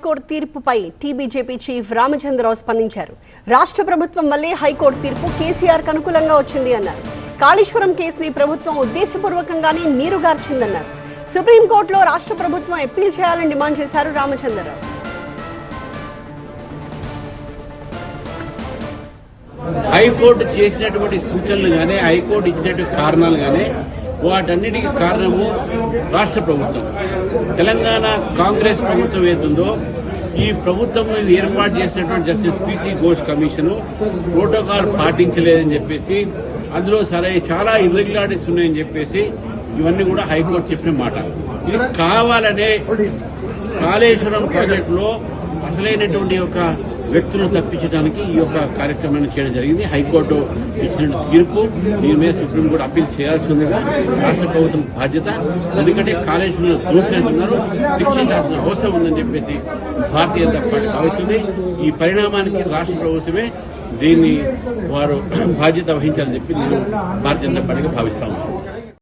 High court తీర్పుపై TBJP chief Ramachandra Rao స్పందించారు. రాష్ట్ర ప్రభుత్వం వల్లే హైకోర్టు తీర్పు కేసీఆర్ కు అనుకూలంగా వచ్చింది అన్నారు. కాళేశ్వరం కేసుని ప్రభుత్వం ఉద్దేశపూర్వకంగానే నీరుగార్చిందన్నారు. సుప్రీంకోర్టులో రాష్ట్ర ప్రభుత్వం అప్పీల్ చేయాలని డిమాండ్ చేశారు రామచంద్రరావు. హైకోర్టు చేసినటువంటి సూచనలు గానీ హైకోర్టు ఇచ్చినటువంటి కారణాలు గానీ వాటన్నిటికీ కారణము రాష్ట్ర ప్రభుత్వం. తెలంగాణ కాంగ్రెస్ ప్రభుత్వం ఏతుందో ఈ ప్రభుత్వం ఏర్పాటు చేసినటువంటి justice PC Ghosh commission protocol పాటించలేదని చెప్పేసి అందులో సరే చాలా ఇర్రెగ్యులారిటీస్ ఉన్నాయని చెప్పేసి ఇవన్నీ కూడా హైకోర్టు చెప్పిన మాట. ఇది కావాలనే కాళేశ్వరం ప్రాజెక్టులో అసలైనటువంటి యొక్క వ్యక్తులను తప్పించడానికి ఈ యొక్క కార్యక్రమాన్ని చేయడం జరిగింది. హైకోర్టు ఇచ్చిన తీర్పు దీని మీద సుప్రీంకోర్టు అప్పీల్ చేయాల్సిందిగా రాష్ట్ర ప్రభుత్వం బాధ్యత. ఎందుకంటే కాళేశ్వరంలో దోషులున్నారు, శిక్షించాల్సిన అవసరం ఉందని చెప్పేసి భారతీయ జనతా పార్టీ భావిస్తుంది. ఈ పరిణామానికి రాష్ట్ర ప్రభుత్వమే దీన్ని వారు బాధ్యత వహించాలని చెప్పి నేను భారతీయ జనతా పార్టీగా భావిస్తా ఉన్నాను.